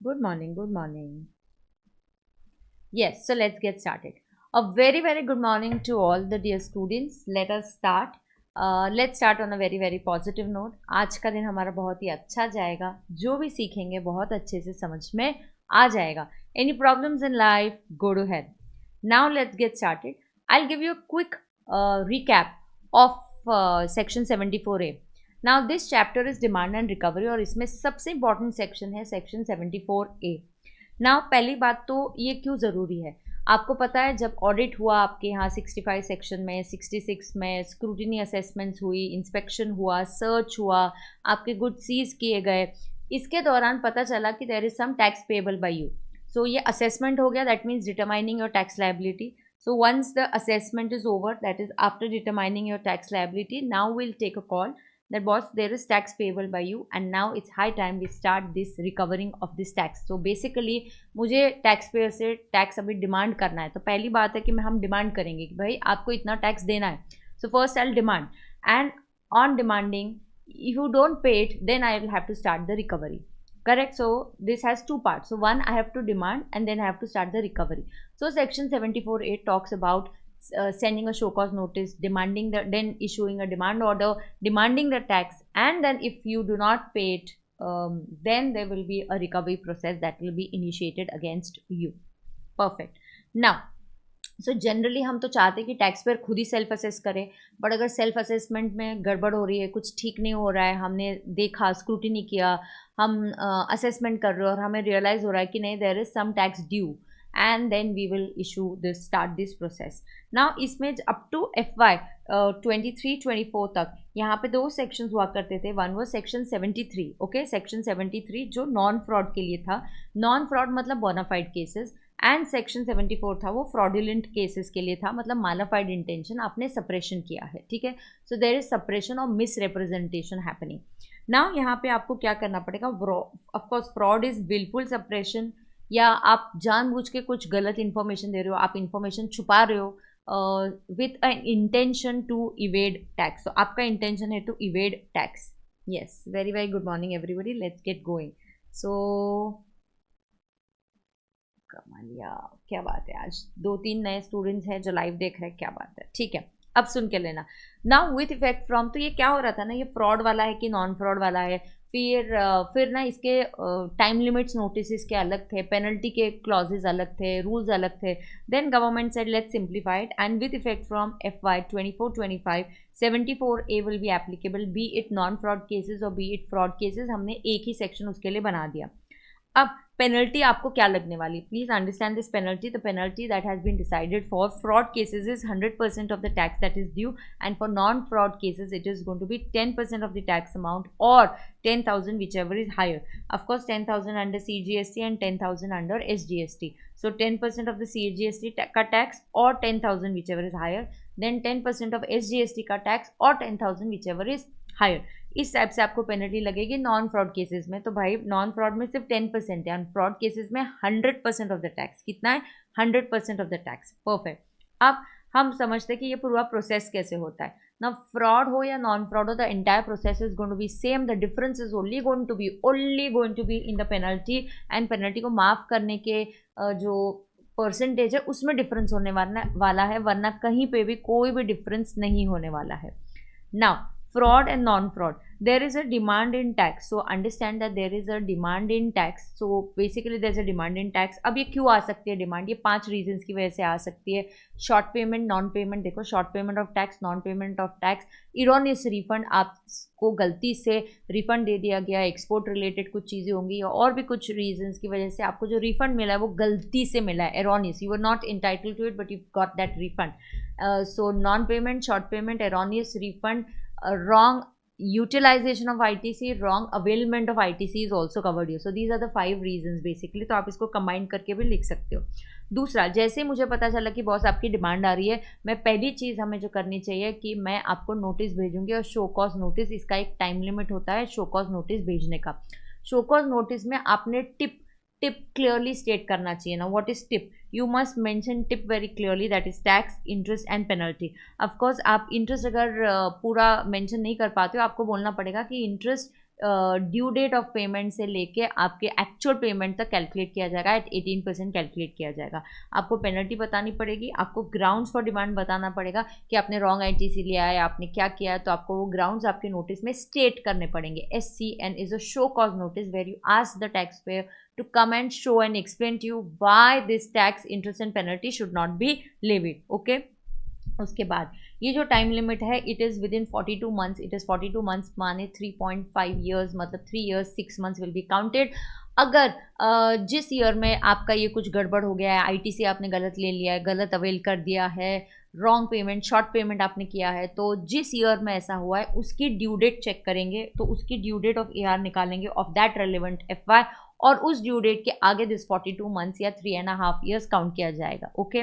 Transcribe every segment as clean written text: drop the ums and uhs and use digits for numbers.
Good morning, good morning. Yes, so let's get started. A very, very good morning to all the dear students. Let us start. Let's start on a very, very positive note. आज का दिन हमारा बहुत ही अच्छा जाएगा. जो भी सीखेंगे बहुत अच्छे से समझ में आ जाएगा. Any problems in life, go to ahead. Now let's get started. I'll give you a quick recap of section 74A. Now this chapter is demand and recovery और इसमें सबसे important section है section 74A. नाउ पहली बात तो ये क्यों ज़रूरी है? आपको पता है जब ऑडिट हुआ आपके यहाँ 65 सेक्शन में, 66 में स्क्रूटिनी असेसमेंट्स हुई, इंस्पेक्शन हुआ, सर्च हुआ, आपके गुड सीज किए गए, इसके दौरान पता चला कि there is some tax payable by you. So ये असेसमेंट हो गया, that means determining your tax liability. So once the assessment is over, that is after determining your tax liability, now we'll take a call that boss there is tax payable by you and now it's high time we start this recovering of this tax. So basically मुझे tax payer से tax अभी demand करना है. तो पहली बात है कि हम डिमांड करेंगे कि भाई आपको इतना टैक्स देना है. So first I will demand and on demanding if you don't pay it then I will have to start the recovery. Correct? So this has two parts. So one, I have to demand and then I have to start the recovery. So section 74A talks about sending a show cause notice, demanding the, then issuing a demand order, demanding the tax, and then if you do not pay it, then there will be a recovery process that will be initiated against you. Perfect. Now, so generally हम तो चाहते हैं कि tax payer खुद ही self assess करे, but अगर self assessment में गड़बड़ हो रही है, कुछ ठीक नहीं हो रहा है, हमने देखा, स्क्रूटिनी किया, हम असेसमेंट कर रहे हो और हमें रियलाइज़ हो रहा है कि नहीं there is some tax due and then we will issue this start this process. Now इसमें अप टू FY 23-24 तक यहाँ पे दो सेक्शंस हुआ करते थे. वन वो सेक्शन 73. ओके, सेक्शन 73 जो नॉन फ्रॉड के लिए था. नॉन फ्रॉड मतलब बोनाफाइड केसेस. एंड सेक्शन 74 था वो फ्रॉडुलेंट केसेस के लिए था, मतलब मालाफाइड इंटेंशन, आपने सप्रेशन किया है. ठीक है, सो देयर इज सप्रेशन और मिस रिप्रेजेंटेशन हैपनिंग. नाउ यहाँ पे आपको क्या करना पड़ेगा? Of course fraud is wilful suppression, या आप जानबूझ के कुछ गलत इंफॉर्मेशन दे रहे हो, आप इंफॉर्मेशन छुपा रहे हो with a intention to evade tax. तो आपका इंटेंशन है to evade tax. Yes, very very good morning everybody, let's get going. So कमालिया, क्या बात है, आज 2-3 नए स्टूडेंट्स हैं जो लाइव देख रहे हैं, क्या बात है. ठीक है, अब सुन के लेना. नाउ विथ इफेक्ट फ्रॉम, तो ये क्या हो रहा था ना, ये फ्रॉड वाला है कि नॉन फ्रॉड वाला है. फिर ना इसके टाइम लिमिट्स नोटिस के अलग थे, पेनल्टी के क्लॉजेज अलग थे, रूल्स अलग थे. Then government said let's simplify it and with effect from FY 24-25 74A will be applicable, be it non fraud cases और बी इट फ्रॉड केसेस. हमने एक ही सेक्शन उसके लिए बना दिया. अब पेनल्टी आपको क्या लगने वाली? Please understand this penalty. The penalty that has been decided for fraud cases is 100% of the tax that is due, and for non fraud cases it is going to be 10% of the tax amount और 10,000 whichever is higher. Of course 10,000 under CGST and 10,000 under SGST. So 10% of the CGST का tax और 10,000 whichever is higher, then 10% of SGST का tax और 10,000 whichever is higher. इस type से आपको penalty लगेगी non fraud cases में. तो भाई नॉन फ्रॉड में सिर्फ 10% है, फ्रॉड केसेस में 100% ऑफ द टैक्स. कितना है? 100% ऑफ द टैक्स. परफेक्ट. अब हम समझते हैं कि ये पूरा प्रोसेस कैसे होता है ना. फ्रॉड हो या नॉन फ्रॉड हो, the entire process is going to be same. The difference is only going to be in the penalty, and penalty को माफ करने के जो परसेंटेज है उसमें डिफरेंस होने वाला है, वरना कहीं पे भी कोई भी डिफरेंस नहीं होने वाला है. Now fraud and non-fraud, there is a demand in tax. So understand that there is a demand in tax. So basically there's a demand in tax. अब ये क्यों आ सकती है डिमांड? ये 5 रीजंस की वजह से आ सकती है. Short payment, non payment. देखो, short payment of tax, non payment of tax, erroneous refund, आपको गलती से रिफंड दे दिया गया, एक्सपोर्ट रिलेटेड कुछ चीज़ें होंगी, और भी कुछ रीजंस की वजह से आपको जो रिफंड मिला है वो गलती से मिला है, erroneous. You are not entitled to it but you got that refund. So non payment, short payment, erroneous refund, wrong utilization of ITC, wrong availment of ITC is also covered here. So these are the 5 reasons basically. तो आप इसको combine करके भी लिख सकते हो. दूसरा, जैसे मुझे पता चला कि बॉस आपकी डिमांड आ रही है, मैं पहली चीज़ हमें जो करनी चाहिए कि मैं आपको नोटिस भेजूंगी, और शो कॉज नोटिस, इसका एक टाइम लिमिट होता है शो कॉज नोटिस भेजने का. शो कॉज नोटिस में आपने टिप क्लियरली स्टेट करना चाहिए ना. What is tip? You must mention tip very clearly, that is tax, interest and penalty. Of course आप इंटरेस्ट अगर पूरा मेंशन नहीं कर पाते हो, आपको बोलना पड़ेगा कि interest due date of payment से लेके आपके एक्चुअल पेमेंट तक कैलकुलेट किया जाएगा, एट 18% कैलकुलेट किया जाएगा। आपको पेनल्टी बतानी पड़ेगी, आपको ग्राउंड्स फॉर डिमांड बताना पड़ेगा कि आपने रॉन्ग आईटीसी लिया है, आपने क्या किया है, तो आपको वो ग्राउंड्स आपके नोटिस में स्टेट करने पड़ेंगे। SCN is a show cause notice where you ask the tax payer to come and show and explain to you why this tax, interest and penalty should not be levied. Okay. उसके बाद ये जो time limit है it is with in 42 months, it is 42 months माने 3.5 years, मतलब 3 years 6 months will be counted. अगर जिस year में आपका ये कुछ गड़बड़ हो गया है, आईटीसी आपने गलत ले लिया है, गलत अवेल कर दिया है, रॉन्ग पेमेंट, शॉर्ट पेमेंट आपने किया है, तो जिस ईयर में ऐसा हुआ है उसकी ड्यू डेट चेक करेंगे, तो उसकी ड्यू डेट ऑफ AR निकालेंगे ऑफ दैट रेलिवेंट FY, और उस ड्यू डेट के आगे दिस 42 मंथ्स या 3.5 ईयर्स काउंट किया जाएगा। Okay,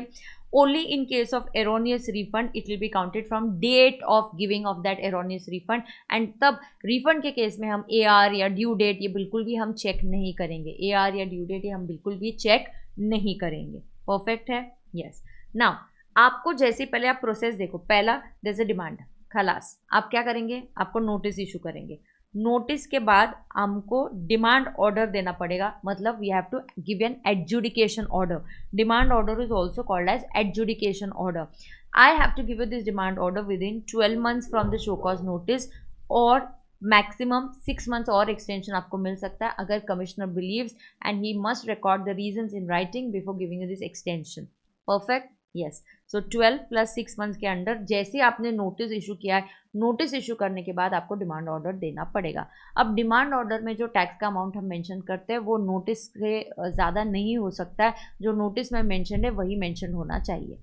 only in case of erroneous refund it will be counted from date of giving of that erroneous refund, and तब refund के case में हम AR या ड्यू डेट ये बिल्कुल भी हम चेक नहीं करेंगे, AR या ड्यू डेट ये हम बिल्कुल भी चेक नहीं करेंगे। परफेक्ट है? यस। नाउ आपको जैसे पहले आप प्रोसेस देखो, पहला देयर इज अ डिमांड, खलास, आप क्या करेंगे, आपको नोटिस इशू करेंगे, नोटिस के बाद हमको डिमांड ऑर्डर देना पड़ेगा, मतलब we have to give an adjudication order. Demand order is also called as adjudication order. I have to give you this demand order with in 12 months from the show cause notice, और maximum 6 months और extension आपको मिल सकता है अगर commissioner believes, and he must record the reasons in writing before giving you this extension. Perfect? Yes. So 12 + 6 months के under जैसे आपने नोटिस इशू किया है, नोटिस इशू करने के बाद आपको डिमांड ऑर्डर देना पड़ेगा। अब डिमांड ऑर्डर में जो टैक्स का अमाउंट हम मेंशन करते हैं वो नोटिस से ज़्यादा नहीं हो सकता है, जो नोटिस में मेंशन है वही मेंशन होना चाहिए।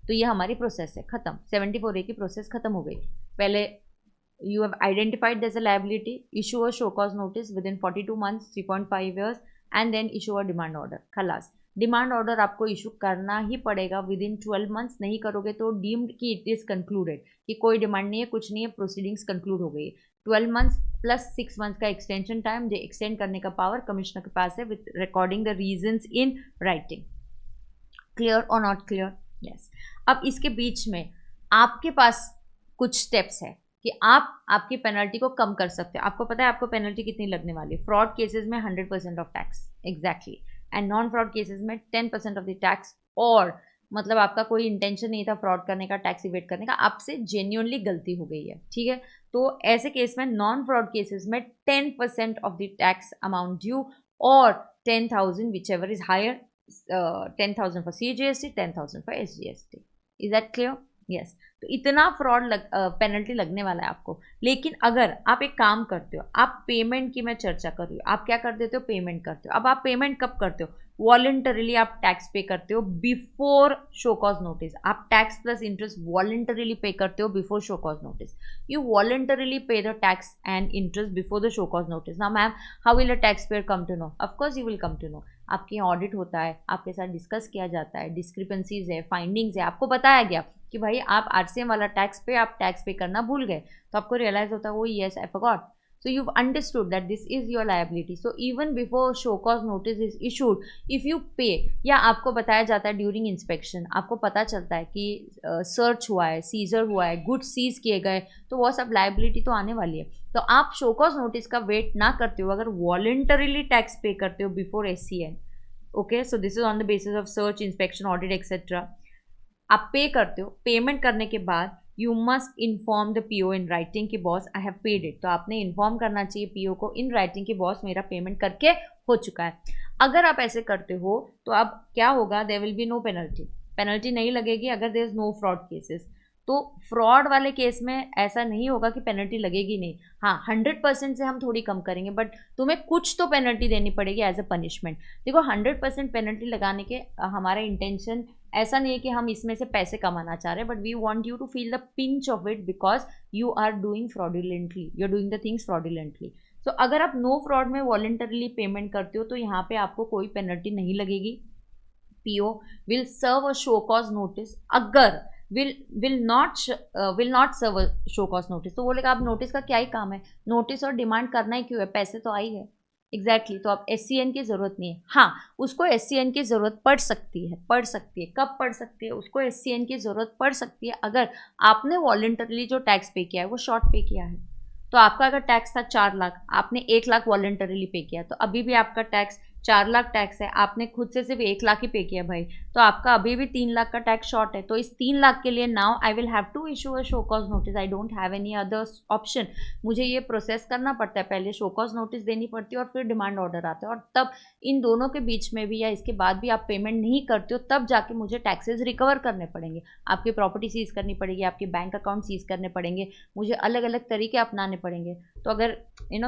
तो ये हमारी प्रोसेस है, ख़त्म। 74A की प्रोसेस ख़त्म हो गई। पहले you have identified there's a liability, issue a show cause notice within 42 months, 3.5 years, and then issue a demand order। खलास, डिमांड ऑर्डर आपको इशू करना ही पड़ेगा विद इन 12 मंथ्स, नहीं करोगे तो डीम्ड कि इट इज़ कंक्लूडेड, कि कोई डिमांड नहीं है, कुछ नहीं है, प्रोसीडिंग्स कंक्लूड हो गई। 12 मंथ्स + 6 मंथ्स का एक्सटेंशन टाइम, जो एक्सटेंड करने का पावर कमिश्नर के पास है with recording the reasons in writing. Clear और नॉट क्लियर? यस। अब इसके बीच में आपके पास कुछ स्टेप्स है कि आप आपकी पेनल्टी को कम कर सकते हो। आपको पता है आपको पेनल्टी कितनी लगने वाली है? फ्रॉड केसेस में 100% of tax, exactly, and non fraud cases में 10% ऑफ द टैक्स, और मतलब आपका कोई इंटेंशन नहीं था फ्रॉड करने का, टैक्स इवेट करने का, आपसे जेन्युइनली गलती हो गई है, ठीक है, तो ऐसे केस में नॉन फ्रॉड केसेस में 10% of the tax amount due, और 10,000 whichever is higher, 10,000 for CGST, 10,000 for SGST। Is that clear? Yes. तो इतना फ्रॉड पेनल्टी लगने वाला है आपको। लेकिन अगर आप एक काम करते हो, आप पेमेंट की मैं चर्चा कर रही हूँ, आप क्या कर देते हो, पेमेंट करते हो। अब आप पेमेंट कब करते हो? वॉलंटरीली आप टैक्स पे करते हो बिफोर शो कॉज नोटिस। आप tax plus interest voluntarily pay करते हो before show cause notice. You voluntarily pay the tax and interest before the show cause notice. Now ma'am, how will a taxpayer come to know? Of course you will come to know. आपके यहाँ audit होता है, आपके साथ discuss किया जाता है, discrepancies है, फाइंडिंग्स है, आपको बताया गया कि भाई आप RCM वाला टैक्स पे आप टैक्स पे करना भूल गए, तो आपको रियलाइज होता है वो yes I forgot, so you understood that this is your liability. So even before show cause notice is issued, if you पे, या आपको बताया जाता है ड्यूरिंग इंस्पेक्शन, आपको पता चलता है कि सर्च हुआ है, सीजर हुआ है, गुड्स सीज किए गए, तो वो सब लायबिलिटी तो आने वाली है। तो आप शो कॉज नोटिस का वेट ना करते हो, अगर वॉलंटरीली टैक्स पे करते हो before SCN, okay, so this is on the basis of search, inspection, audit etcetera, आप पे करते हो। पेमेंट करने के बाद you must inform the PO in writing कि boss I have paid it. तो आपने इन्फॉर्म करना चाहिए PO को इन राइटिंग कि बॉस मेरा पेमेंट करके हो चुका है। अगर आप ऐसे करते हो तो अब क्या होगा, there will be no penalty, penalty नहीं लगेगी अगर there is no fraud cases. तो फ्रॉड वाले केस में ऐसा नहीं होगा कि पेनल्टी लगेगी नहीं, हाँ 100% से हम थोड़ी कम करेंगे, बट तुम्हें कुछ तो पेनल्टी देनी पड़ेगी एज अ पनिशमेंट। देखो 100% पेनल्टी लगाने के हमारा इंटेंशन ऐसा नहीं है कि हम इसमें से पैसे कमाना चाह रहे हैं, but we want you to feel the pinch of it because you are doing fraudulently, you are doing the things fraudulently. So अगर आप नो फ्रॉड में वॉलंटरीली पेमेंट करते हो तो यहाँ पे आपको कोई पेनल्टी नहीं लगेगी। PO will serve a show cause notice, अगर will not serve show cause notice तो बोलेगा अब नोटिस का क्या ही काम है, नोटिस और डिमांड करना ही क्यों है, पैसे तो आई है, एग्जैक्टली। तो अब SCN की ज़रूरत नहीं है। हाँ, उसको SCN की ज़रूरत पड़ सकती है, कब पड़ सकती है? उसको SCN की ज़रूरत पड़ सकती है अगर आपने वॉलंटरली जो टैक्स पे किया है वो शॉर्ट पे किया है। तो आपका अगर टैक्स था 4 लाख, आपने 1 लाख वॉलेंटरीली पे किया, तो अभी भी आपका टैक्स 4 लाख टैक्स है, आपने खुद से सिर्फ 1 लाख ही पे किया भाई, तो आपका अभी भी 3 लाख का टैक्स शॉर्ट है। तो इस 3 लाख के लिए now I will have to issue a show cause notice, I don't have any other option. मुझे ये प्रोसेस करना पड़ता है, पहले शो कॉज नोटिस देनी पड़ती है और फिर डिमांड ऑर्डर आता है, और तब इन दोनों के बीच में भी या इसके बाद भी आप पेमेंट नहीं करते हो, तब जाके मुझे टैक्सेस रिकवर करने पड़ेंगे। आपकी प्रॉपर्टी सीज करनी पड़ेगी, आपके बैंक अकाउंट सीज करने पड़ेंगे, मुझे अलग अलग तरीके अपनाने पड़ेंगे। तो अगर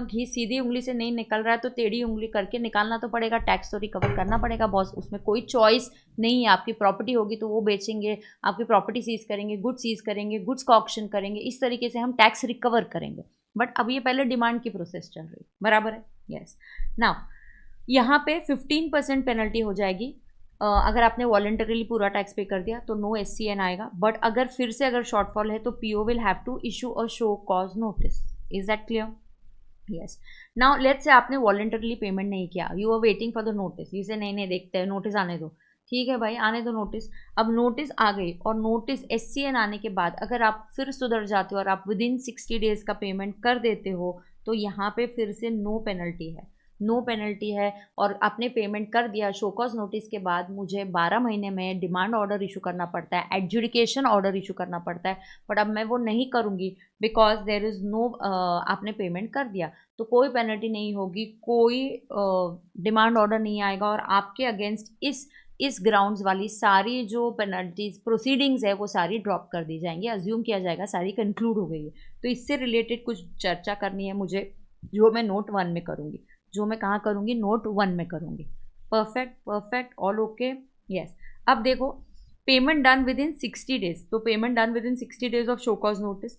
घी सीधी उंगली से नहीं निकल रहा है तो टेढ़ी उंगली करके निकालना तो पड़ेगा, टैक्स तो रिकवर करना पड़ेगा बॉस, उसमें कोई चॉइस नहीं है। आपकी प्रॉपर्टी होगी तो वो बेचेंगे, आपकी प्रॉपर्टी सीज करेंगे, गुड्स सीज करेंगे, गुड्स का ऑक्शन करेंगे, इस तरीके से हम टैक्स रिकवर करेंगे। बट अब ये पहले डिमांड की प्रोसेस चल रही, बराबर है? यस। नाउ यहाँ पे 15% पेनल्टी हो जाएगी। अगर आपने वॉलेंटरीली पूरा टैक्स पे कर दिया तो नो SCN आएगा, बट अगर फिर से अगर शॉर्टफॉल है तो PO will have to issue a show cause notice. Is that clear? Yes. Now let's say आपने वॉलेंटरीली पेमेंट नहीं किया, you are waiting for the notice, इसे नहीं नहीं देखते हैं, नोटिस आने दो। ठीक है भाई, आने दो नोटिस। अब नोटिस आ गई और नोटिस SCN आने के बाद अगर आप फिर सुधर जाते हो और आप विद इन 60 डेज का पेमेंट कर देते हो, तो यहाँ पे फिर से नो पेनल्टी है, नो पेनल्टी है। और आपने पेमेंट कर दिया, शोकॉज नोटिस के बाद मुझे 12 महीने में डिमांड ऑर्डर इशू करना पड़ता है, एडजुडिकेशन ऑर्डर इशू करना पड़ता है, बट अब मैं वो नहीं करूँगी बिकॉज देर इज़ नो, आपने पेमेंट कर दिया तो कोई पेनल्टी नहीं होगी, कोई डिमांड ऑर्डर नहीं आएगा, और आपके अगेंस्ट इस ग्राउंड्स वाली सारी जो पेनल्टीज प्रोसीडिंग्स है वो सारी ड्रॉप कर दी जाएंगी, अज्यूम किया जाएगा सारी कंक्लूड हो गई है। तो इससे रिलेटेड कुछ चर्चा करनी है मुझे, जो मैं नोट 1 में करूँगी, जो मैं कहाँ करूँगी, नोट 1 में करूँगी। Perfect perfect, all okay? Yes. अब देखो, payment done with in 60 days, तो payment done with in 60 days of show cause notice,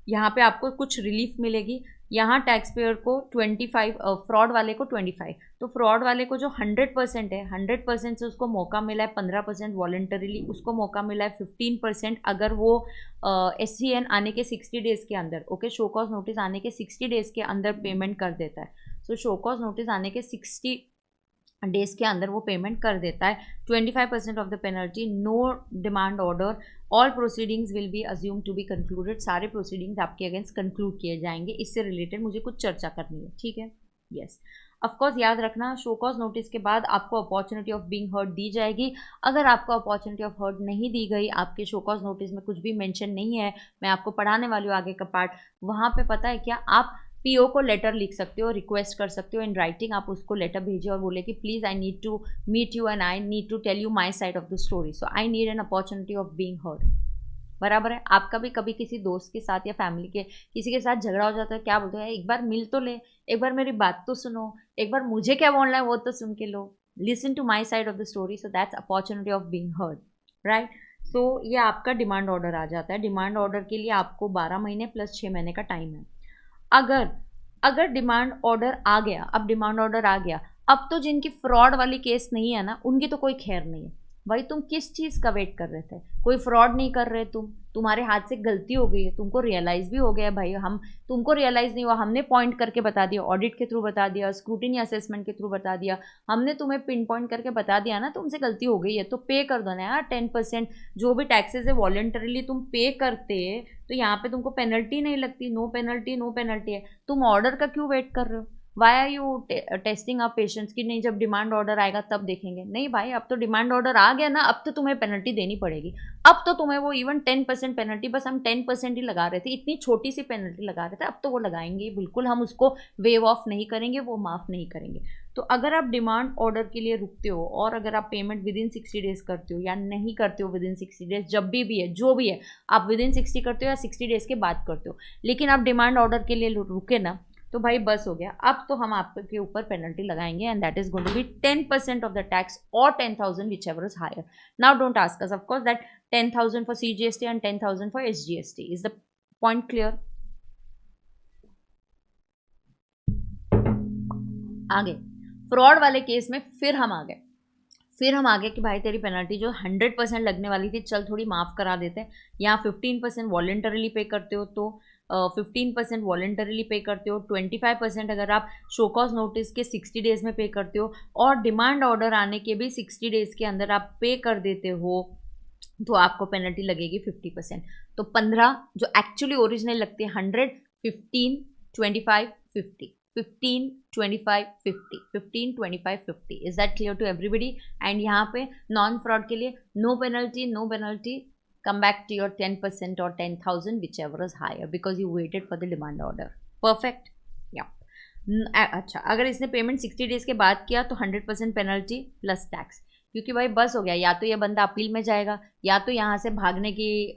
यहाँ पे आपको कुछ रिलीफ मिलेगी। यहाँ टैक्स पेयर को 25, फ्रॉड वाले को 25, तो फ्रॉड वाले को जो 100% है, 100% से उसको मौका मिला है 15% वॉलेंटरीली, उसको मौका मिला है 15% अगर वो SCN आने के 60 डेज के अंदर, ओके, शो कॉज नोटिस आने के 60 डेज के अंदर पेमेंट कर देता है। सो शो कॉज नोटिस आने के 60 डेज के अंदर वो पेमेंट कर देता है, 25% of the penalty, no demand order, all proceedings will be assumed to be concluded, सारे प्रोसीडिंग्स आपके अगेंस्ट कंक्लूड किए जाएंगे। इससे रिलेटेड मुझे कुछ चर्चा करनी है, ठीक है? यस। ऑफकोर्स याद रखना, शो कॉज नोटिस के बाद आपको अपॉर्चुनिटी ऑफ बीइंग हर्ड दी जाएगी। अगर आपको अपॉर्चुनिटी ऑफ हर्ड नहीं दी गई, आपके शो कॉज नोटिस में कुछ भी मेंशन नहीं है, मैं आपको पढ़ाने वाली हूँ आगे का पार्ट, वहाँ पे पता है क्या, आप PO को लेटर लिख सकते हो, रिक्वेस्ट कर सकते हो इन राइटिंग, आप उसको लेटर भेजिए और बोले कि please I need to meet you and I need to tell you my side of the story, so I need an opportunity of being heard. बराबर है? आपका भी कभी किसी दोस्त के साथ या फैमिली के किसी के साथ झगड़ा हो जाता है, क्या बोलते हैं, एक बार मिल तो ले, एक बार मेरी बात तो सुनो, एक बार मुझे क्या बोलना है वो तो सुन के लो, listen to my side of the story, so that's opportunity of being heard, right? So ये आपका डिमांड ऑर्डर आ जाता है। डिमांड ऑर्डर के लिए आपको 12 महीने प्लस 6 महीने का टाइम है। अगर अगर डिमांड ऑर्डर आ गया, अब डिमांड ऑर्डर आ गया, अब तो जिनकी फ्रॉड वाली केस नहीं है ना, उनकी तो कोई खैर नहीं है। भाई तुम किस चीज़ का वेट कर रहे थे? कोई फ्रॉड नहीं कर रहे, तुम्हारे हाथ से गलती हो गई है, तुमको रियलाइज़ भी हो गया भाई, हम तुमको रियलाइज़ नहीं हुआ, हमने पॉइंट करके बता दिया, ऑडिट के थ्रू बता दिया, स्क्रूटिनी असेसमेंट के थ्रू बता दिया, हमने तुम्हें पिन पॉइंट करके बता दिया ना तुमसे गलती हो गई है, तो पे कर दो ना यार 10%, जो भी टैक्सेस है वॉलेंटरीली तुम पे करते, तो यहाँ पे तुमको पेनल्टी नहीं लगती, नो पेनल्टी, नो पेनल्टी है। तुम ऑर्डर का क्यों वेट कर रहे हो? Why are you testing up patience की नहीं, जब डिमांड ऑर्डर आएगा तब देखेंगे? नहीं भाई, अब तो डिमांड ऑर्डर आ गया ना, अब तो तुम्हें पेनल्टी देनी पड़ेगी। अब तो तुम्हें वो इवन 10% पेनल्टी, बस हम 10% ही लगा रहे थे, इतनी छोटी सी पेनल्टी लगा रहे थे, अब तो वो लगाएंगे बिल्कुल, हम उसको वेव ऑफ नहीं करेंगे, वो माफ़ नहीं करेंगे। तो अगर आप डिमांड ऑर्डर के लिए रुकते हो और अगर आप पेमेंट विद इन 60 डेज करते हो या नहीं करते हो विद इन 60 डेज, जब भी है जो भी है, आप विद इन 60 करते हो या 60 डेज के बाद करते हो, लेकिन आप डिमांड ऑर्डर के लिए रुके ना, तो भाई बस हो गया, अब तो हम आपके ऊपर पेनल्टी लगाएंगे, and that is going to be 10% of the tax और 10,000 whichever is higher. Now don't ask us, of course, that 10,000 for CGST and 10,000 for SGST। Is the point clear? आगे फ्रॉड वाले case में फिर हम आ गए कि भाई तेरी पेनल्टी जो 100% लगने वाली थी, चल थोड़ी माफ़ करा देते हैं, यहाँ 15% वॉलेंटरीली पे करते हो तो 15% वॉलेंटरीली पे करते हो, 25% अगर आप शो कॉज नोटिस के 60 डेज में पे करते हो, और डिमांड ऑर्डर आने के भी 60 डेज के अंदर आप पे कर देते हो, तो आपको पेनल्टी लगेगी 50%। तो 15 जो एक्चुअली ओरिजिनल लगती है, 100, 15, 25, 50. 15, 25, 50. 15, 25, 50. Is that clear to everybody? And यहाँ पे नॉन फ्रॉड के लिए no penalty, no penalty. Come back to your 10% or 10,000, whichever is higher, because you waited for the demand order. Perfect? Yeah. अच्छा, अगर इसने payment 60 days के बाद किया तो 100% पेनल्टी प्लस टैक्स, क्योंकि भाई बस हो गया, या तो ये बंदा अपील में जाएगा या तो यहाँ से भागने की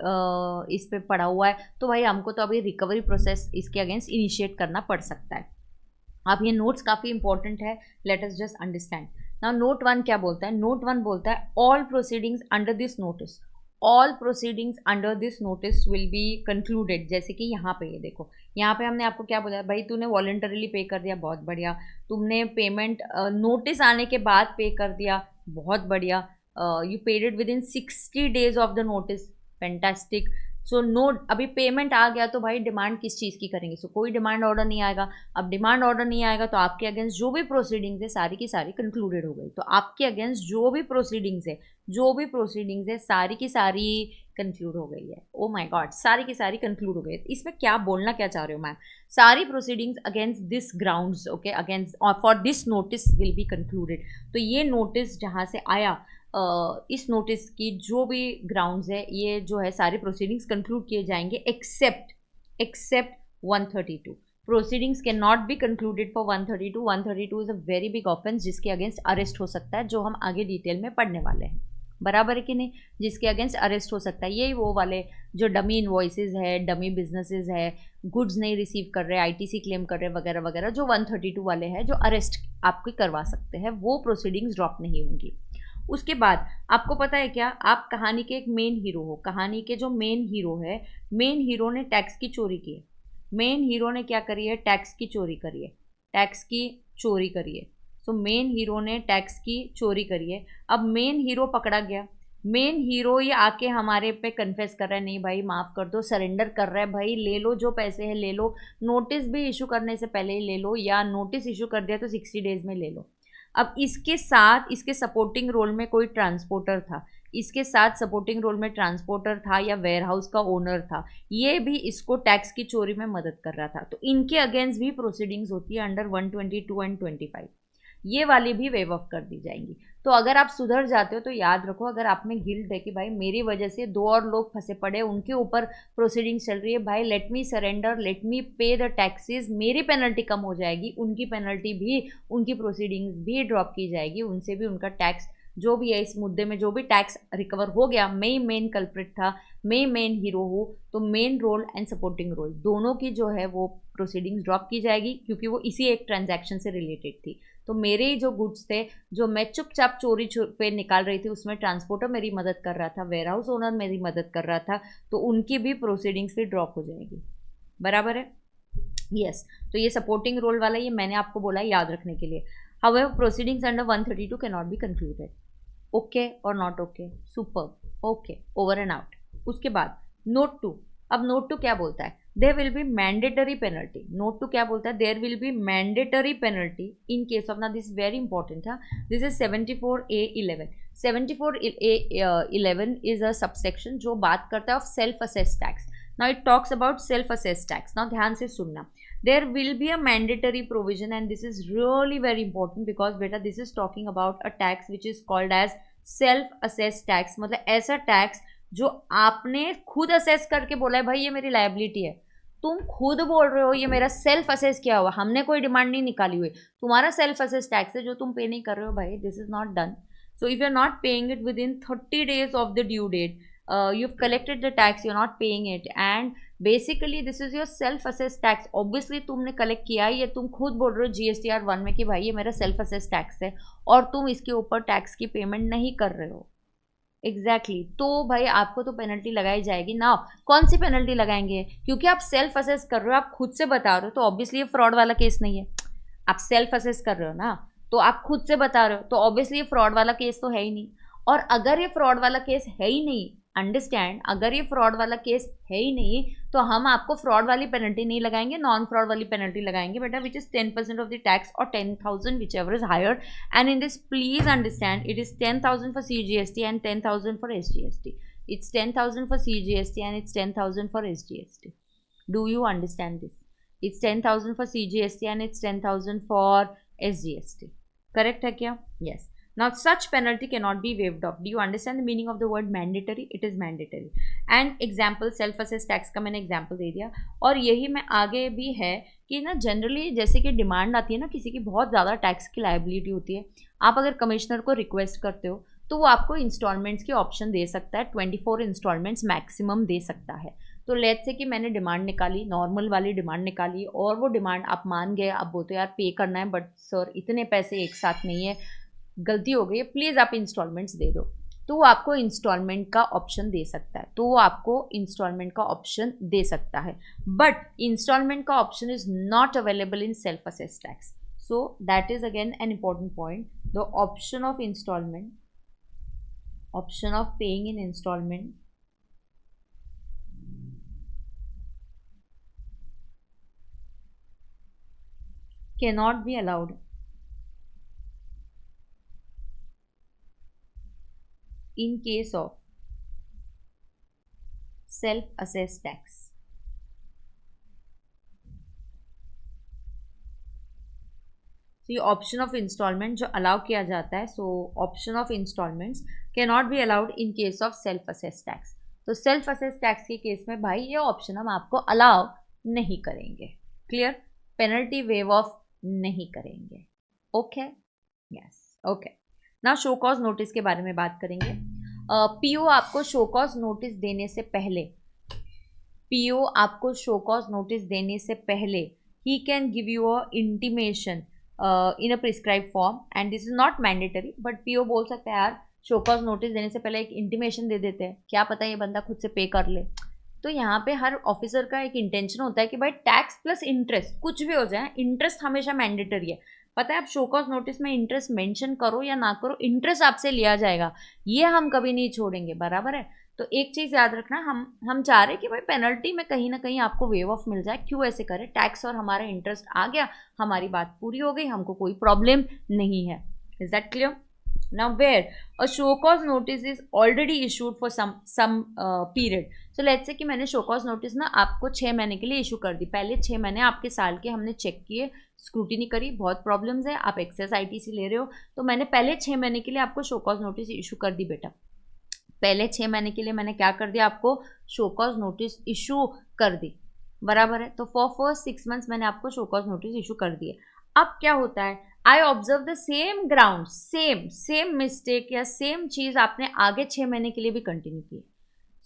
इस पे पड़ा हुआ है, तो भाई हमको तो अभी रिकवरी प्रोसेस इसके अगेंस्ट इनिशिएट करना पड़ सकता है. अब ये नोट्स काफ़ी इंपॉर्टेंट है, let us just understand. Now note 1 क्या बोलता है? नोट 1 बोलता है all proceedings under this notice, all proceedings under this notice will be concluded. जैसे कि यहाँ पे ये देखो, यहाँ पे हमने आपको क्या बोला, भाई तूने वॉलंटरीली पे कर दिया, बहुत बढ़िया. तुमने पेमेंट नोटिस आने के बाद पे कर दिया, बहुत बढ़िया. You paid it with in 60 days of the notice, fantastic. So no, अभी पेमेंट आ गया तो भाई डिमांड किस चीज़ की करेंगे? सो कोई डिमांड ऑर्डर नहीं आएगा. अब डिमांड ऑर्डर नहीं आएगा तो आपके अगेंस्ट जो भी प्रोसीडिंग्स है सारी की सारी कंक्लूडेड हो गई. तो आपके अगेंस्ट जो भी प्रोसीडिंग्स है सारी की सारी कंक्लूड हो गई है. ओ माय गॉड, सारी की सारी कंक्लूड हो गई. इसमें क्या बोलना क्या चाह रहे हो मैम? सारी proceedings against this grounds, okay, against for this notice will be concluded. तो ये नोटिस जहाँ से आया, इस नोटिस की जो भी ग्राउंड्स है, ये जो है सारे प्रोसीडिंग्स कंक्लूड किए जाएंगे except 132. Proceedings can not be concluded for 132. 132 is a very big offence जिसके अगेंस्ट अरेस्ट हो सकता है, जो हम आगे डिटेल में पढ़ने वाले हैं. बराबर है कि नहीं? जिसके अगेंस्ट अरेस्ट हो सकता है. यही वो वाले जो डमी इनवॉइसेस है, डमी बिजनेसेस है, गुड्स नहीं रिसीव कर रहे, आईटीसी क्लेम कर रहे वगैरह वगैरह, जो 132 वाले हैं जो अरेस्ट आपको करवा सकते हैं, वो प्रोसीडिंग्स ड्रॉप नहीं होंगी. उसके बाद आपको पता है क्या, आप कहानी के एक मेन हीरो हो. कहानी के जो मेन हीरो है, मेन हीरो ने टैक्स की चोरी की है. मेन हीरो ने क्या करी है? टैक्स की चोरी करी है. टैक्स की चोरी करी है. सो मेन हीरो ने टैक्स की चोरी करी है. अब मेन हीरो पकड़ा गया. मेन हीरो ये आके हमारे पे कन्फेस कर रहा है, नहीं भाई माफ़ कर दो, सरेंडर कर रहा है, भाई ले लो जो पैसे हैं ले लो, नोटिस भी इशू करने से पहले ही ले लो, या नोटिस इशू कर दिया तो 60 डेज में ले लो. अब इसके साथ इसके सपोर्टिंग रोल में कोई ट्रांसपोर्टर था, इसके साथ सपोर्टिंग रोल में ट्रांसपोर्टर था या वेयरहाउस का ओनर था, ये भी इसको टैक्स की चोरी में मदद कर रहा था. तो इनके अगेंस्ट भी प्रोसीडिंग्स होती है अंडर 122 एंड 25. ये वाली भी वेव ऑफ कर दी जाएंगी. तो अगर आप सुधर जाते हो तो याद रखो, अगर आप में गिल्ट है कि भाई मेरी वजह से 2 और लोग फंसे पड़े, उनके ऊपर प्रोसीडिंग्स चल रही है, भाई let me surrender, let me पे द टैक्सेस, मेरी पेनल्टी कम हो जाएगी, उनकी पेनल्टी भी, उनकी प्रोसीडिंग्स भी ड्रॉप की जाएगी, उनसे भी उनका टैक्स जो भी है इस मुद्दे में जो भी टैक्स रिकवर हो गया, मैं ही मेन कल्प्रिट था, मैं ही मेन हीरो हूँ, तो main role and supporting role दोनों की जो है वो प्रोसीडिंग्स ड्रॉप की जाएगी, क्योंकि वो इसी एक ट्रांजैक्शन से रिलेटेड थी. तो मेरे ही जो गुड्स थे जो मैं चुपचाप चोरी पे निकाल रही थी, उसमें ट्रांसपोर्टर मेरी मदद कर रहा था, वेयरहाउस ओनर मेरी मदद कर रहा था, तो उनकी भी प्रोसीडिंग्स भी ड्रॉप हो जाएगी. बराबर है? यस. तो ये सपोर्टिंग रोल वाला ये मैंने आपको बोला है याद रखने के लिए. However, proceedings under 132 cannot be concluded. Okay or not okay? Superb. Okay. Over and out. उसके बाद note 2. अब note 2 क्या बोलता है? There will be mandatory penalty. Note 2 क्या बोलता है? There will be mandatory penalty in case of, now this is very important. This is 74A11. 74A11 is a subsection जो बात करता है of self-assessed tax. Now it talks about self-assessed tax. Now ध्यान से सुनना. There will be a mandatory provision, and this is really very important because beta this is talking about a tax which is called as self-assessed tax. मतलब ऐसा tax जो आपने खुद assess करके बोला है भाई ये मेरी लायबिलिटी है, तुम खुद बोल रहे हो ये मेरा सेल्फ असेस किया हुआ, हमने कोई डिमांड नहीं निकाली हुई, तुम्हारा सेल्फ असेस टैक्स है जो तुम पे नहीं कर रहे हो, भाई this is not done. So if you are not paying it with in 30 days of the due date, you've collected the tax, you're not paying it, and basically this is your self assessed tax. obviously तुमने collect किया है, ये तुम खुद बोल रहे हो GSTR 1 में कि भाई ये मेरा सेल्फ असेस्ड टैक्स है, और तुम इसके ऊपर टैक्स की पेमेंट नहीं कर रहे हो. एग्जैक्टली तो भाई आपको तो पेनल्टी लगाई जाएगी ना. कौन सी पेनल्टी लगाएंगे? क्योंकि आप सेल्फ असेस कर रहे हो, आप खुद से बता रहे हो, तो ऑब्वियसली ये फ्रॉड वाला केस नहीं है. आप सेल्फ असेस कर रहे हो ना, तो आप खुद से बता रहे हो, तो ऑब्वियसली ये फ्रॉड वाला केस तो है ही नहीं. और अगर ये फ्रॉड वाला केस है ही नहीं, अंडरस्टैंड, अगर ये फ्रॉड वाला केस है ही नहीं, तो हम आपको फ्रॉड वाली पेनल्टी नहीं लगाएंगे, नॉन फ्रॉड वाली पेनल्टी लगाएंगे बेटा, which is 10% of the tax और 10,000 whichever is higher. And in this please understand it is 10,000 for CGST and 10,000 for SGST. It's 10,000 for CGST and it's 10,000 for SGST. Do you understand this? It's 10,000 for CGST and it's 10,000 for SGST. Correct है क्या? Yes. Now such penalty cannot be waived off. Do you understand the meaning of the word mandatory? It is mandatory. And example self assessed tax का मैंने example दे दिया, और यही मैं आगे भी है कि ना जनरली जैसे कि डिमांड आती है ना, किसी की बहुत ज़्यादा टैक्स की लायबिलिटी होती है, आप अगर कमिश्नर को रिक्वेस्ट करते हो तो वो आपको इंस्टॉलमेंट्स की ऑप्शन दे सकता है, 24 इंस्टॉलमेंट्स मैक्सिमम दे सकता है। तो लेट्स से कि मैंने डिमांड निकाली, नॉर्मल वाली डिमांड निकाली, और वो डिमांड आप मान गए, आप बोलते यार पे करना है बट सर इतने पैसे एक साथ नहीं है, गलती हो गई है, प्लीज़ आप इंस्टॉलमेंट्स दे दो, तो वो आपको इंस्टॉलमेंट का ऑप्शन दे सकता है, तो वो आपको इंस्टॉलमेंट का ऑप्शन दे सकता है। बट इंस्टॉलमेंट का option is not available in self assess tax, so that is again an important point. The option of instalment, option of paying in installment cannot be allowed in case of self-assessed tax. तो ये option of instalment जो allow किया जाता है, so option of instalments can not be allowed in case of self assess tax. तो self assess tax के case में भाई ये ऑप्शन हम आपको अलाउ नहीं करेंगे। क्लियर? पेनल्टी वेव ऑफ नहीं करेंगे। Okay, yes, okay. Now show cause notice के बारे में बात करेंगे। पीओ आपको शो कॉज नोटिस देने से पहले, पीओ आपको शो कॉज नोटिस देने से पहले he can give you a intimation in a prescribe form, and this is not mandatory, but PO बोल सकता है यार शो कॉज नोटिस देने से पहले एक इंटीमेशन दे देते हैं, क्या पता ये बंदा खुद से पे कर ले। तो यहाँ पे हर ऑफिसर का एक इंटेंशन होता है कि भाई टैक्स प्लस इंटरेस्ट कुछ भी हो जाए, इंटरेस्ट हमेशा मैंडेटरी है। पता है आप शो कॉज नोटिस में इंटरेस्ट मेंशन करो या ना करो, इंटरेस्ट आपसे लिया जाएगा, ये हम कभी नहीं छोड़ेंगे, बराबर है। तो एक चीज़ याद रखना, हम चाह रहे हैं कि भाई पेनल्टी में कहीं ना कहीं आपको वेव ऑफ मिल जाए, क्यों ऐसे करें, टैक्स और हमारा इंटरेस्ट आ गया, हमारी बात पूरी हो गई, हमको कोई प्रॉब्लम नहीं है। Is that clear? Now where a show cause notice is already issued for some period, so let's say कि मैंने show cause notice ना आपको 6 महीने के लिए इशू कर दी, पहले 6 महीने आपके साल के हमने चेक किए, स्क्रूटिनी करी, बहुत प्रॉब्लम्स है, आप एक्सेस आईटीसी ले रहे हो, तो मैंने पहले 6 महीने के लिए आपको शो कॉज नोटिस इशू कर दी बेटा। पहले 6 महीने के लिए मैंने क्या कर दिया, आपको शो कॉज नोटिस इशू कर दी, बराबर है। तो फॉर फर्स्ट 6 मंथ्स मैंने आपको शो कॉज नोटिस इशू कर दिए। अब क्या होता है, I observe the same ground, same mistake या सेम चीज आपने आगे 6 महीने के लिए भी कंटिन्यू की।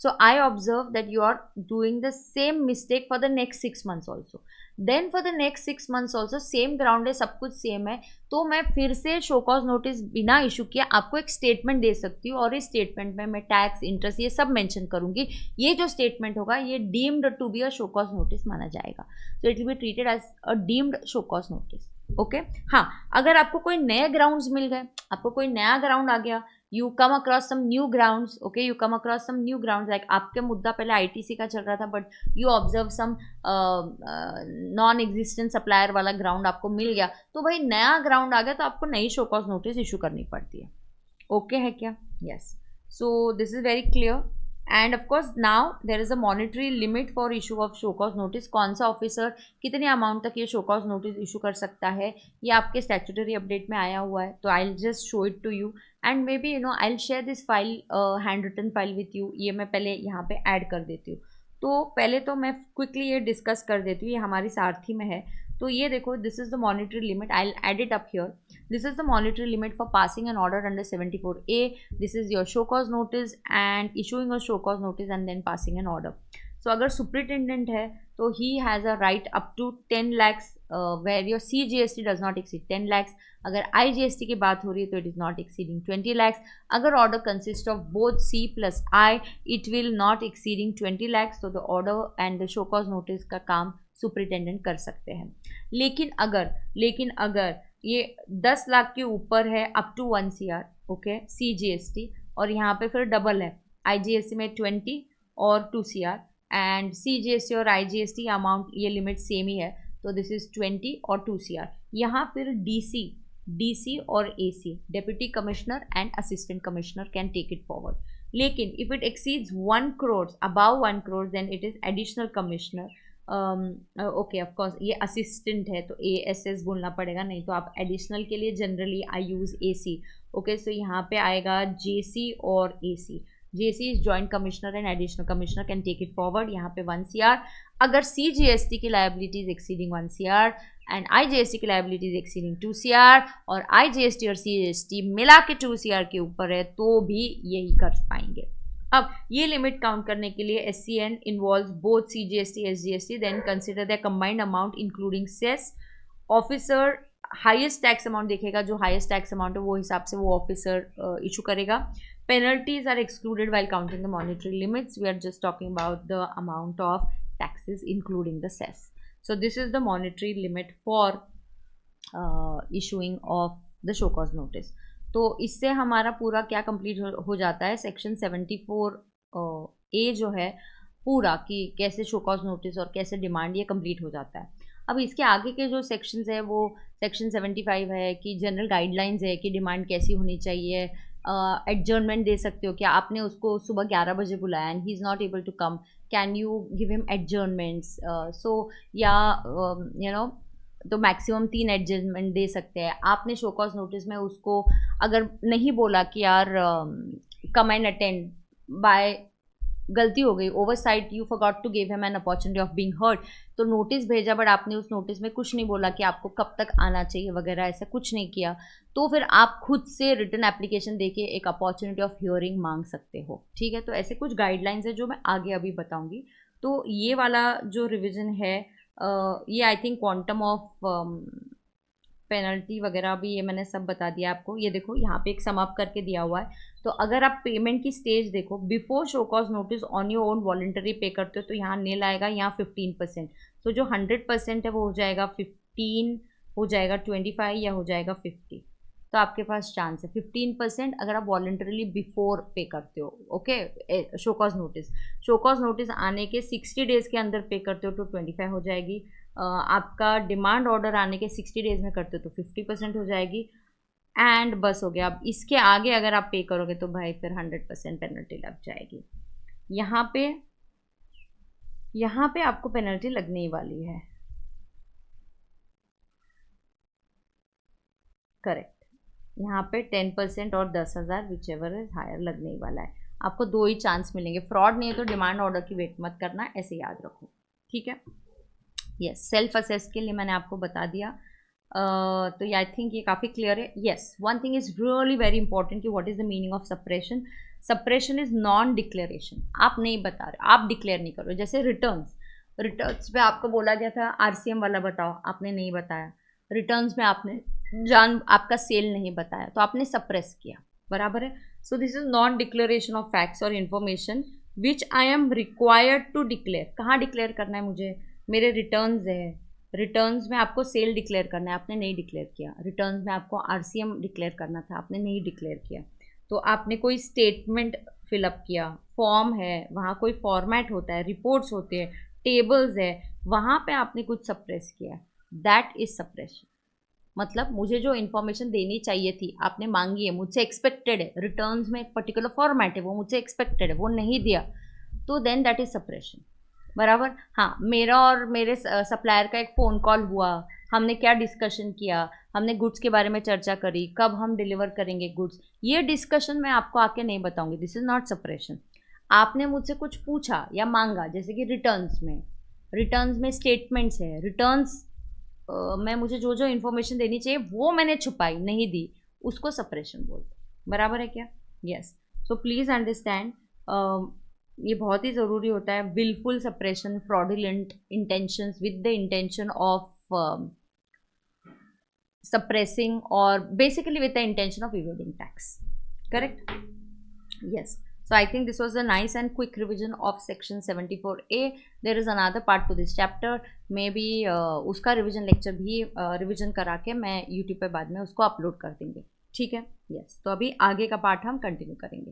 So I observe that you are doing the same mistake for the next 6 months also, then for the next 6 months also same ground है, सब कुछ सेम है, तो मैं फिर से शो कॉज नोटिस बिना इशू किया आपको एक स्टेटमेंट दे सकती हूँ, और इस स्टेटमेंट में मैं टैक्स इंटरेस्ट ये सब मेंशन करूंगी। ये जो स्टेटमेंट होगा ये deemed to be a show cause notice माना जाएगा, so it will be treated as a deemed show cause notice. Okay, हाँ, अगर आपको कोई नए ग्राउंड्स मिल गए, आपको कोई नया ग्राउंड आ गया, you come across some new grounds, okay, you come across some new grounds, like आपके मुद्दा पहले आईटीसी का चल रहा था but you observe some non existent supplier वाला ग्राउंड आपको मिल गया, तो भाई नया ग्राउंड आ गया तो आपको नई शो कॉज नोटिस इशू करनी पड़ती है। ओके है क्या? Yes, so this is very clear. End of course now there is a monetary limit for issue of show cause notice, कौन सा ऑफिसर कितने अमाउंट तक ये शो कॉज नोटिस इशू कर सकता है, ये आपके स्टैट्यूटरी अपडेट में आया हुआ है, तो I will just show it to you, and maybe you know I will share this file, handwritten file with you, ये मैं पहले यहाँ पे ऐड कर देती हूँ। तो पहले तो मैं क्विकली ये डिस्कस कर देती हूँ, ये हमारी सारथी में है, तो ये देखो, this is the monetary limit, I will add it up here. This is the monetary limit for passing an order under 74A. This is your show cause notice and issuing a show cause notice and then passing an order. So अगर superintendent है तो he has a right up to 10 lakhs where your CGST does not exceed 10 lakhs. अगर IGST की बात हो रही है तो it is not exceeding 20 lakhs. अगर order consists of both C plus I, it will not exceeding 20 lakhs. So the order and the show cause notice का काम superintendent कर सकते हैं। लेकिन अगर ये 10 लाख के ऊपर है up to 1 CR, okay, CGST, और यहाँ पे फिर डबल है, IGST में 20 और 2 CR, एंड CGST और IGST अमाउंट ये लिमिट सेम ही है, तो दिस इज 20 और 2 CR। यहाँ फिर DC और AC, deputy commissioner and assistant commissioner can take it forward. लेकिन if it exceeds 1 crore, above 1 crore, then it is additional commissioner, okay of course ये assistant है तो ASS बोलना पड़ेगा, नहीं तो आप एडिशनल के लिए generally I use AC। Okay, so यहाँ पे आएगा JC और AC। JC is joint commissioner and additional commissioner can take it forward. यहाँ पे 1 CR। अगर CGST की liabilities exceeding 1 CR and IGST की लाइबिलिटीज एक्सीडिंग 2 CR और IGST और CGST मिला के 2 CR के ऊपर है तो भी यही कर पाएंगे। अब ये लिमिट काउंट करने के लिए SCN involve both CGST SGST, then consider the combined amount including cess. Officer highest tax amount देखेगा, जो हाईएस्ट टैक्स अमाउंट है वो हिसाब से वो ऑफिसर इशू करेगा। Penalties are excluded while counting the monetary limits. We are just talking about the amount of taxes including the cess. So this is the monetary limit for issuing of the show cause notice. तो इससे हमारा पूरा क्या complete हो जाता है, section 74A जो है पूरा कि कैसे शो कॉज नोटिस और कैसे डिमांड, ये कंप्लीट हो जाता है। अब इसके आगे के जो सेक्शंस है वो सेक्शन 75 है कि जनरल गाइडलाइंस है कि डिमांड कैसी होनी चाहिए। एडजर्नमेंट दे सकते हो कि आपने उसको सुबह 11 बजे बुलाया and he is not able to come, can you give him adjournments. So या यू नो तो मैक्सिमम 3 एडजस्टमेंट दे सकते हैं। आपने शो कॉज नोटिस में उसको अगर नहीं बोला कि यार कम एंड अटेंड, बाय गलती हो गई, oversight, you forgot to give him an opportunity of being heard, तो नोटिस भेजा बट आपने उस नोटिस में कुछ नहीं बोला कि आपको कब तक आना चाहिए वगैरह, ऐसा कुछ नहीं किया, तो फिर आप खुद से रिटन एप्लीकेशन देके एक अपॉर्चुनिटी ऑफ हियरिंग मांग सकते हो। ठीक है, तो ऐसे कुछ गाइडलाइंस है जो मैं आगे अभी बताऊंगी। तो ये वाला जो रिविजन है ये I think quantum of penalty वगैरह भी ये मैंने सब बता दिया आपको। ये देखो यहाँ पे एक सम अप करके दिया हुआ है। तो अगर आप पेमेंट की स्टेज देखो, before show cause notice on your own voluntary पे करते हो तो यहाँ नील आएगा, यहाँ 15%। तो जो 100% है वो हो जाएगा 15, हो जाएगा 25 या हो जाएगा 50। तो आपके पास चांस है 15% अगर आप वॉलंटरीली बिफोर पे करते हो। Okay, show cause notice, show cause notice आने के 60 डेज़ के अंदर पे करते हो तो 25 हो जाएगी। आपका डिमांड ऑर्डर आने के 60 डेज़ में करते हो तो 50% हो जाएगी। एंड बस हो गया। अब इसके आगे अगर आप पे करोगे तो भाई फिर 100% पेनल्टी लग जाएगी। यहाँ पे आपको पेनल्टी लगने ही वाली है। करेक्ट, यहाँ पे 10% और 10,000 विच एवर इज हायर लगने ही वाला है। आपको 2 ही चांस मिलेंगे, फ्रॉड नहीं है तो डिमांड ऑर्डर की वेट मत करना, ऐसे याद रखो। ठीक है, यस, सेल्फ असेस के लिए मैंने आपको बता दिया। तो आई थिंक ये काफ़ी क्लियर है। Yes, one thing is really very important कि what is the meaning of suppression. Suppression is non declaration. आप नहीं बता रहे, आप डिक्लेयर नहीं करो। जैसे रिटर्न्स पे आपको बोला गया था RCM वाला बताओ, आपने नहीं बताया। रिटर्न्स में आपने आपका सेल नहीं बताया तो आपने सप्रेस किया, बराबर है। So this is non declaration of facts और information which I am required to declare. कहाँ डिक्लेयर करना है मुझे? मेरे रिटर्न्स है, रिटर्न्स में आपको सेल डिक्लेयर करना है, आपने नहीं डिक्लेयर किया। रिटर्न्स में आपको RCM डिक्लेयर करना था, आपने नहीं डिक्लेयर किया। तो आपने कोई स्टेटमेंट फिलअप किया, फॉर्म है, वहाँ कोई फॉर्मेट होता है, रिपोर्ट्स होते हैं, टेबल्स है, वहाँ पे आपने कुछ सप्रेस किया, दैट इज सप्रेशन। मतलब मुझे जो इन्फॉर्मेशन देनी चाहिए थी आपने मांगी है, मुझसे एक्सपेक्टेड है, रिटर्न्स में एक पर्टिकुलर फॉर्मेट है, वो मुझसे एक्सपेक्टेड है, वो नहीं दिया, तो देन दैट इज सप्रेशन, बराबर। हाँ, मेरा और मेरे सप्लायर का एक फ़ोन कॉल हुआ, हमने क्या डिस्कशन किया, हमने गुड्स के बारे में चर्चा करी, कब हम डिलीवर करेंगे गुड्स, ये डिस्कशन मैं आपको आके नहीं बताऊंगी, दिस इज़ नॉट सप्रेशन। आपने मुझसे कुछ पूछा या मांगा, जैसे कि रिटर्न्स में स्टेटमेंट्स है, रिटर्न्स मैं मुझे जो जो इन्फॉर्मेशन देनी चाहिए वो मैंने छुपाई, नहीं दी, उसको सप्रेशन बोलते, बराबर है क्या? यस, सो प्लीज़ अंडरस्टैंड, ये बहुत ही ज़रूरी होता है। Wilful suppression, fraudulent intentions with the intention of suppressing or basically with the intention of evading tax, correct? Yes, so I think this was a nice and quick revision of section 74A. there is another part to this chapter, maybe उसका revision lecture भी revision करा के मैं YouTube पे बाद में उसको upload कर देंगे, ठीक है? यस, तो अभी आगे का पार्ट हम कंटिन्यू करेंगे।